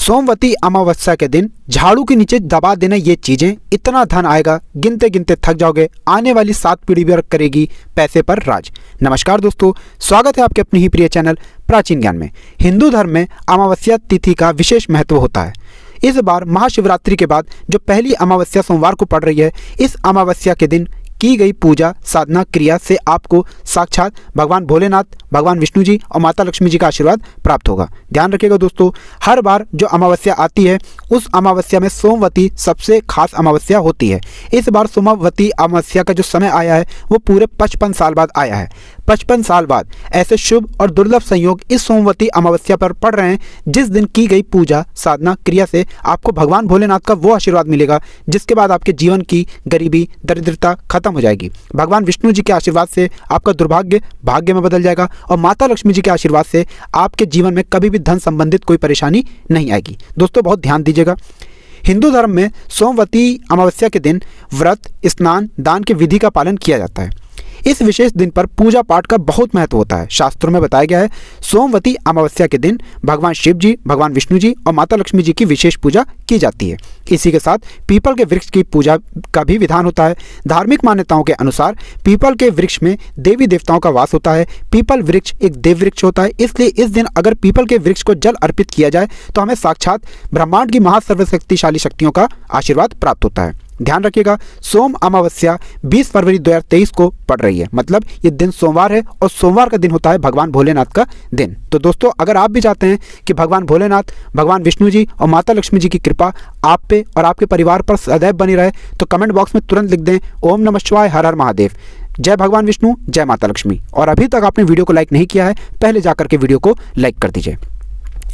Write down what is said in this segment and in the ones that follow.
सोमवती अमावस्या के दिन झाड़ू के नीचे दबा देना ये चीजें, इतना धन आएगा गिनते गिनते थक जाओगे, आने वाली 7 पीढ़ी पर करेगी पैसे पर राज। नमस्कार दोस्तों, स्वागत है आपके अपनी ही प्रिय चैनल प्राचीन ज्ञान में। हिंदू धर्म में अमावस्या तिथि का विशेष महत्व होता है। इस बार महाशिवरात्रि के बाद जो पहली अमावस्या सोमवार को पड़ रही है, इस अमावस्या के दिन की गई पूजा साधना क्रिया से आपको साक्षात भगवान भोलेनाथ, भगवान विष्णु जी और माता लक्ष्मी जी का आशीर्वाद प्राप्त होगा। ध्यान रखिएगा दोस्तों, हर बार जो अमावस्या आती है उस अमावस्या में सोमवती सबसे खास अमावस्या होती है। इस बार सोमवती अमावस्या का जो समय आया है वो पूरे 55 साल बाद आया है। 55 साल बाद ऐसे शुभ और दुर्लभ संयोग इस सोमवती अमावस्या पर पड़ रहे हैं, जिस दिन की गई पूजा साधना क्रिया से आपको भगवान भोलेनाथ का वो आशीर्वाद मिलेगा जिसके बाद आपके जीवन की गरीबी दरिद्रता खत्म हो जाएगी। भगवान विष्णु जी के आशीर्वाद से आपका दुर्भाग्य भाग्य में बदल जाएगा और माता लक्ष्मी जी के आशीर्वाद से आपके जीवन में कभी भी धन संबंधित कोई परेशानी नहीं आएगी। दोस्तों बहुत ध्यान दीजिएगा, हिंदू धर्म में सोमवती अमावस्या के दिन व्रत, स्नान, दान के विधि का पालन किया जाता है। इस विशेष दिन पर पूजा पाठ का बहुत महत्व होता है। शास्त्रों में बताया गया है सोमवती अमावस्या के दिन भगवान शिव जी, भगवान विष्णु जी और माता लक्ष्मी जी की विशेष पूजा की जाती है। इसी के साथ पीपल के वृक्ष की पूजा का भी विधान होता है। धार्मिक मान्यताओं के अनुसार पीपल के वृक्ष में देवी देवताओं का वास होता है। पीपल वृक्ष एक देव वृक्ष होता है, इसलिए इस दिन अगर पीपल के वृक्ष को जल अर्पित किया जाए तो हमें साक्षात ब्रह्मांड की महासर्वशक्तिशाली शक्तियों का आशीर्वाद प्राप्त होता है। ध्यान रखिएगा, सोम अमावस्या 20 फरवरी 2023 को पड़ रही है, मतलब ये दिन सोमवार है और सोमवार का दिन होता है भगवान भोलेनाथ का दिन। तो दोस्तों अगर आप भी चाहते हैं कि भगवान भोलेनाथ, भगवान विष्णु जी और माता लक्ष्मी जी की कृपा आप पे और आपके परिवार पर सदैव बनी रहे तो कमेंट बॉक्स में तुरंत लिख दें ओम नमः शिवाय, हर हर महादेव, जय भगवान विष्णु, जय माता लक्ष्मी। और अभी तक आपने वीडियो को लाइक नहीं किया है, पहले जाकर के वीडियो को लाइक कर दीजिए।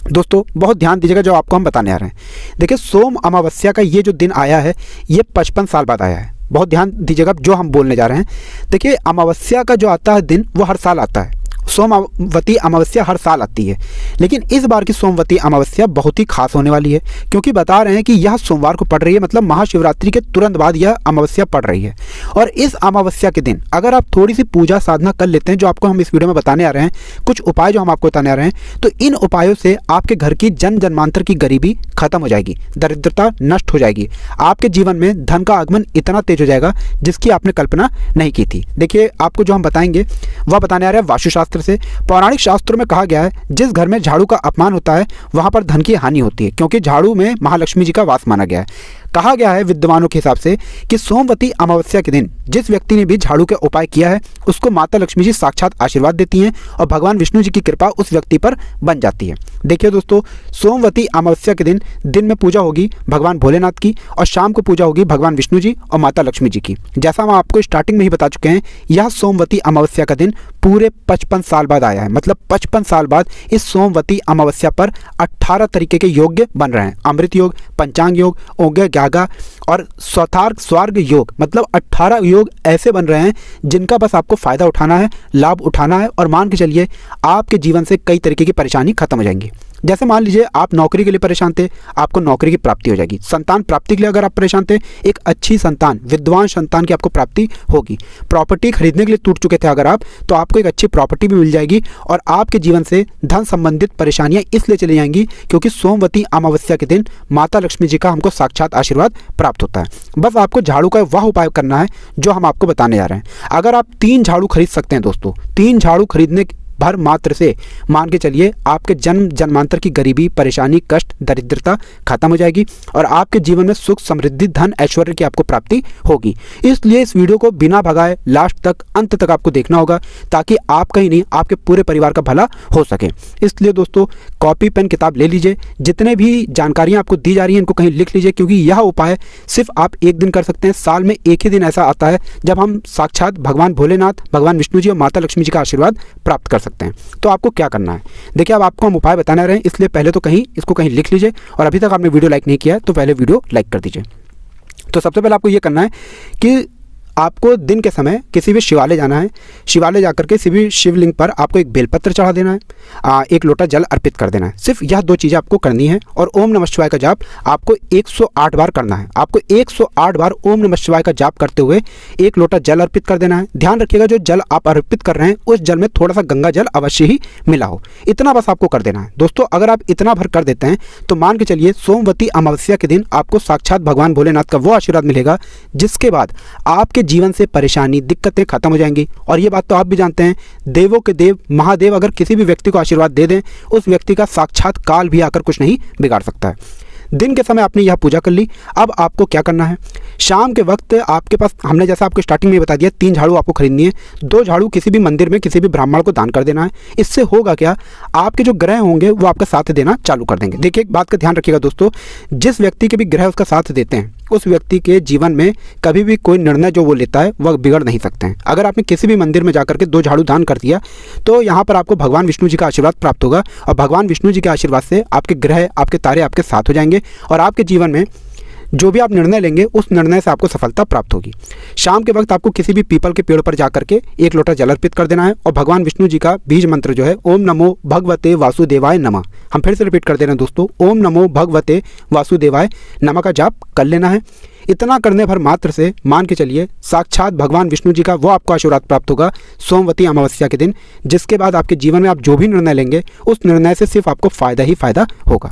दोस्तों बहुत ध्यान दीजिएगा जो आपको हम बताने आ रहे हैं। देखिए सोम अमावस्या का ये जो दिन आया है ये 55 साल बाद आया है। बहुत ध्यान दीजिएगा जो हम बोलने जा रहे हैं। देखिए अमावस्या का जो आता है दिन वो हर साल आता है। सोमवती अमावस्या हर साल आती है, लेकिन इस बार की सोमवती अमावस्या बहुत ही खास होने वाली है क्योंकि बता रहे हैं कि यह सोमवार को पड़ रही है, मतलब महाशिवरात्रि के तुरंत बाद यह अमावस्या पड़ रही है। और इस अमावस्या के दिन अगर आप थोड़ी सी पूजा साधना कर लेते हैं, जो आपको हम इस वीडियो में बताने आ रहे हैं, कुछ उपाय जो हम आपको बताने आ रहे हैं, तो इन उपायों से आपके घर की जन्म जन्मांतर की गरीबी खत्म हो जाएगी, दरिद्रता नष्ट हो जाएगी, आपके जीवन में धन का आगमन इतना तेज हो जाएगा जिसकी आपने कल्पना नहीं की थी। देखिए आपको जो हम बताएंगे वह बताने आ रहे हैं वास्तुशास्त्र से। पौराणिक शास्त्रों में कहा गया है जिस घर में झाड़ू का अपमान होता है वहां पर धन की हानि होती है, क्योंकि झाड़ू में महालक्ष्मी जी का वास माना गया है। कहा गया है विद्वानों के हिसाब से कि सोमवती अमावस्या के दिन जिस व्यक्ति ने भी झाड़ू के उपाय किया है उसको माता लक्ष्मी जी साक्षात आशीर्वाद देती हैं और भगवान विष्णु जी की कृपा उस व्यक्ति पर बन जाती है। देखिए दोस्तों, सोमवती अमावस्या के दिन में पूजा होगी भगवान भोलेनाथ की और शाम को पूजा होगी भगवान विष्णु जी और माता लक्ष्मी जी की। जैसा हम आपको स्टार्टिंग में ही बता चुके हैं, यह सोमवती अमावस्या का दिन पूरे 55 साल बाद आया है, मतलब 55 साल बाद इस सोमवती अमावस्या पर 18 तरीके के योग बन रहे हैं। अमृत योग, पंचांग योग, ओंगे ग्यागा और स्वतार्क स्वर्ग योग, मतलब 18 योग ऐसे बन रहे हैं जिनका बस आपको फायदा उठाना है, लाभ उठाना है और मान के चलिए आपके जीवन से कई तरीके की परेशानी खत्म हो जाएंगी। जैसे मान लीजिए आप नौकरी के लिए परेशान थे, आपको नौकरी की प्राप्ति हो जाएगी। संतान प्राप्ति के लिए अगर आप परेशान थे, एक अच्छी संतान, विद्वान संतान की आपको प्राप्ति होगी। प्रॉपर्टी खरीदने के लिए टूट चुके थे अगर आप, तो आपको एक अच्छी प्रॉपर्टी भी मिल जाएगी और आपके जीवन से धन संबंधित परेशानियां इसलिए चली जाएंगी क्योंकि सोमवती अमावस्या के दिन माता लक्ष्मी जी का हमको साक्षात आशीर्वाद प्राप्त होता है। बस आपको झाड़ू का वह उपाय करना है जो हम आपको बताने जा रहे हैं। अगर आप 3 झाड़ू खरीद सकते हैं दोस्तों, 3 झाड़ू खरीदने भर मात्र से मान के चलिए आपके जन्म जन्मांतर की गरीबी, परेशानी, कष्ट, दरिद्रता खत्म हो जाएगी और आपके जीवन में सुख, समृद्धि, धन, ऐश्वर्य की आपको प्राप्ति होगी। इसलिए इस वीडियो को बिना भगाए लास्ट तक, अंत तक आपको देखना होगा ताकि आपका ही नहीं आपके पूरे परिवार का भला हो सके। इसलिए दोस्तों कॉपी पेन किताब ले लीजिए, जितने भी जानकारियां आपको दी जा रही हैं इनको कहीं लिख लीजिए, क्योंकि यह उपाय सिर्फ आप एक दिन कर सकते हैं। साल में एक ही दिन ऐसा आता है जब हम साक्षात भगवान भोलेनाथ, भगवान विष्णु जी और माता लक्ष्मी जी का आशीर्वाद प्राप्त कर सकते हैं। तो आपको क्या करना है, देखिए अब आपको हम उपाय बताने रहे हैं, इसलिए पहले तो कहीं इसको कहीं लिख लीजिए और अभी तक आपने वीडियो लाइक नहीं किया है तो पहले वीडियो लाइक कर दीजिए। तो सबसे पहले आपको ये करना है कि आपको दिन के समय किसी भी शिवालय जाना है। शिवालय जाकर के किसी भी शिवलिंग पर आपको एक बेलपत्र चढ़ा देना है, एक लोटा जल अर्पित कर देना है। सिर्फ यह 2 चीज़ें आपको करनी है। और ओम नमः शिवाय का जाप आपको 108 बार करना है। आपको 108 बार ओम नमः शिवाय का जाप करते हुए एक लोटा जल अर्पित कर देना है। ध्यान रखिएगा, जो जल आप अर्पित कर रहे हैं उस जल में थोड़ा सा गंगा जल अवश्य ही मिला हो। इतना बस आपको कर देना है दोस्तों। अगर आप इतना भर कर देते हैं तो मान के चलिए सोमवती अमावस्या के दिन आपको साक्षात भगवान भोलेनाथ का वो आशीर्वाद मिलेगा, जिसके बाद आपके जीवन से परेशानी, दिक्कतें खत्म हो जाएंगी। और ये बात तो आप भी जानते हैं, देवों के देव महादेव अगर किसी भी व्यक्ति को आशीर्वाद दे दें, उस व्यक्ति का साक्षात काल भी आकर कुछ नहीं बिगाड़ सकता है। दिन के समय आपने यह पूजा कर ली। अब आपको क्या करना है, शाम के वक्त आपके पास, हमने जैसा आपको स्टार्टिंग में बता दिया, 3 झाड़ू आपको खरीदनी है। 2 झाड़ू किसी भी मंदिर में किसी भी ब्राह्मण को दान कर देना है। इससे होगा क्या, आपके जो ग्रह होंगे वो आपका साथ देना चालू कर देंगे। देखिए, एक बात का ध्यान रखिएगा दोस्तों, जिस व्यक्ति के भी ग्रह उसका साथ देते हैं उस व्यक्ति के जीवन में कभी भी कोई निर्णय जो वो लेता है वह बिगड़ नहीं सकते हैं। अगर आपने किसी भी मंदिर में जाकर के 2 झाड़ू दान कर दिया तो यहाँ पर आपको भगवान विष्णु जी का आशीर्वाद प्राप्त होगा। और भगवान विष्णु जी के आशीर्वाद से आपके ग्रह, आपके तारे आपके साथ हो जाएंगे और आपके जीवन में जो भी आप निर्णय लेंगे उस निर्णय से आपको सफलता प्राप्त होगी। शाम के वक्त आपको किसी भी पीपल के पेड़ पर जाकर के एक लोटा जल अर्पित कर देना है और भगवान विष्णु जी का बीज मंत्र जो है ओम नमो भगवते वासुदेवाय नमः, हम फिर से रिपीट कर दे रहे हैं दोस्तों, ओम नमो भगवते वासुदेवाय नमः का जाप कर लेना है। इतना करने भर मात्र से मान के चलिए साक्षात भगवान विष्णु जी का वो आपको आशीर्वाद प्राप्त होगा सोमवती अमावस्या के दिन, जिसके बाद आपके जीवन में आप जो भी निर्णय लेंगे उस निर्णय से सिर्फ आपको फ़ायदा ही फ़ायदा होगा।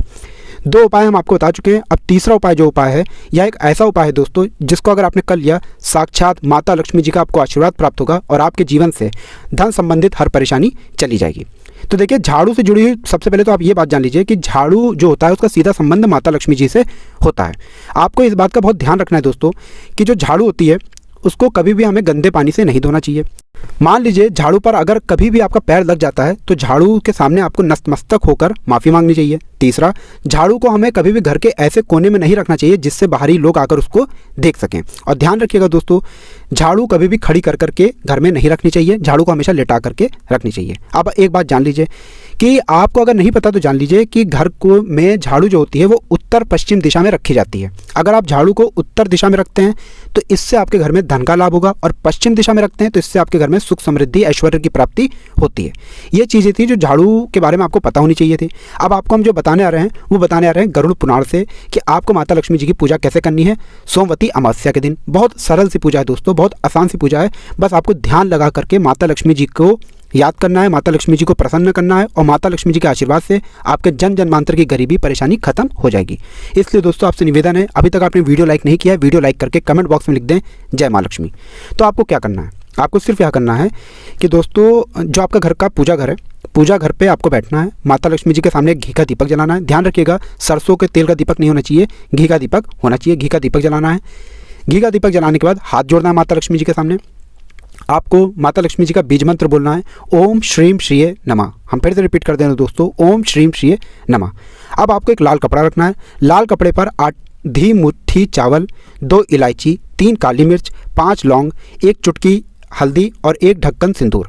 2 उपाय हम आपको बता चुके हैं। अब तीसरा उपाय जो उपाय है, यह एक ऐसा उपाय है दोस्तों जिसको अगर आपने कर लिया, साक्षात माता लक्ष्मी जी का आपको आशीर्वाद प्राप्त होगा और आपके जीवन से धन संबंधित हर परेशानी चली जाएगी। तो देखिए, झाड़ू से जुड़ी हुई सबसे पहले तो आप ये बात जान लीजिए कि झाड़ू जो होता है उसका सीधा संबंध माता लक्ष्मी जी से होता है। आपको इस बात का बहुत ध्यान रखना है दोस्तों कि जो झाड़ू होती है उसको कभी भी हमें गंदे पानी से नहीं धोना चाहिए। मान लीजिए झाड़ू पर अगर कभी भी आपका पैर लग जाता है तो झाड़ू के सामने आपको नतमस्तक होकर माफ़ी मांगनी चाहिए। तीसरा, झाड़ू को हमें कभी भी घर के ऐसे कोने में नहीं रखना चाहिए जिससे बाहरी लोग आकर उसको देख सकें। और ध्यान रखिएगा दोस्तों, झाड़ू कभी भी खड़ी कर करके घर में नहीं रखनी चाहिए, झाड़ू को हमेशा लेटा करके रखनी चाहिए। अब एक बात जान लीजिए कि आपको अगर नहीं पता तो जान लीजिए कि घर को में झाड़ू जो होती है वो उत्तर पश्चिम दिशा में रखी जाती है। अगर आप झाड़ू को उत्तर दिशा में रखते हैं तो इससे आपके घर में धन का लाभ होगा, और पश्चिम दिशा में रखते हैं तो इससे आपके घर में सुख समृद्धि ऐश्वर्य की प्राप्ति होती है। ये चीज़ें थी जो झाड़ू के बारे में आपको पता होनी चाहिए थी। अब आपको हम जो बताने आ रहे हैं वो बताने आ रहे हैं गरुड़ पुराण से कि आपको माता लक्ष्मी जी की पूजा कैसे करनी है सोमवती अमावस्या के दिन। बहुत सरल सी पूजा है दोस्तों, बहुत आसान सी पूजा है। बस आपको ध्यान लगा करके माता लक्ष्मी जी को याद करना है, माता लक्ष्मी जी को प्रसन्न करना है और माता लक्ष्मी जी के आशीर्वाद से आपके जन जन्मांतर की गरीबी परेशानी खत्म हो जाएगी। इसलिए दोस्तों आपसे निवेदन है, अभी तक आपने वीडियो लाइक नहीं किया है, वीडियो लाइक करके कमेंट बॉक्स में लिख दें जय माँ लक्ष्मी। तो आपको क्या करना है, आपको सिर्फ यह करना है कि दोस्तों जो आपका घर का पूजा घर है, पूजा घर पे आपको बैठना है, माता लक्ष्मी जी के सामने घी का दीपक जलाना है। ध्यान रखिएगा, सरसों के तेल का दीपक नहीं होना चाहिए, घी का दीपक होना चाहिए। घी का दीपक जलाना है। घी का दीपक जलाने के बाद हाथ जोड़ना है माता लक्ष्मी जी के सामने। आपको माता लक्ष्मी जी का बीज मंत्र बोलना है, ओम श्रीम श्रीये नमः। हम फिर से रिपीट कर देना दोस्तों, ओम श्रीम श्रीये नमः। अब आपको एक लाल कपड़ा रखना है। लाल कपड़े पर आधी मुट्ठी चावल, 2 इलायची, 3 काली मिर्च, 5 लौंग, 1 चुटकी हल्दी और 1 ढक्कन सिंदूर।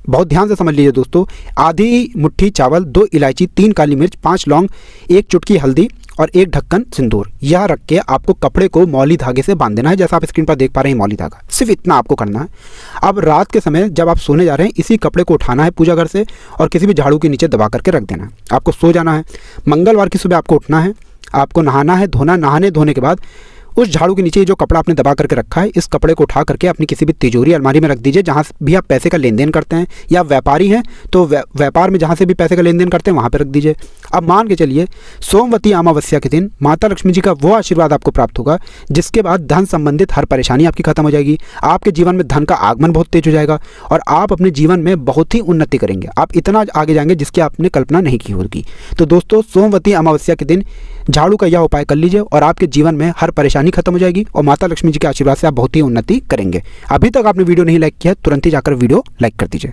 बहुत ध्यान से समझ लीजिए दोस्तों, आधी मुट्ठी चावल, 2 इलायची, 3 काली मिर्च, 5 लौंग, 1 चुटकी हल्दी और 1 ढक्कन सिंदूर। यह रख के आपको कपड़े को मौली धागे से बांध देना है, जैसा आप स्क्रीन पर देख पा रहे हैं मौली धागा। सिर्फ इतना आपको करना है। अब रात के समय जब आप सोने जा रहे हैं, इसी कपड़े को उठाना है पूजा घर से और किसी भी झाड़ू के नीचे दबा करके रख देना है। आपको सो जाना है। मंगलवार की सुबह आपको उठना है, आपको नहाना है, धोना। नहाने धोने के बाद उस झाड़ू के नीचे जो कपड़ा आपने दबा करके रखा है, इस कपड़े को उठा करके अपनी किसी भी तिजोरी अलमारी में रख दीजिए, जहाँ भी आप पैसे का लेन देन करते हैं, या व्यापारी हैं तो व्यापार में जहाँ से भी पैसे का लेन देन करते हैं वहाँ पर रख दीजिए। अब मान के चलिए सोमवती अमावस्या के दिन माता लक्ष्मी जी का वो आशीर्वाद आपको प्राप्त होगा जिसके बाद धन संबंधित हर परेशानी आपकी खत्म हो जाएगी। आपके जीवन में धन का आगमन बहुत तेज हो जाएगा और आप अपने जीवन में बहुत ही उन्नति करेंगे। आप इतना आगे जाएंगे जिसकी आपने कल्पना नहीं की होगी। तो दोस्तों सोमवती अमावस्या के दिन झाड़ू का यह उपाय कर लीजिए और आपके जीवन में हर परेशानी खत्म हो जाएगी और माता लक्ष्मी जी के आशीर्वाद से आप बहुत ही उन्नति करेंगे। अभी तक आपने वीडियो नहीं लाइक किया है, तुरंत ही जाकर वीडियो लाइक कर दीजिए।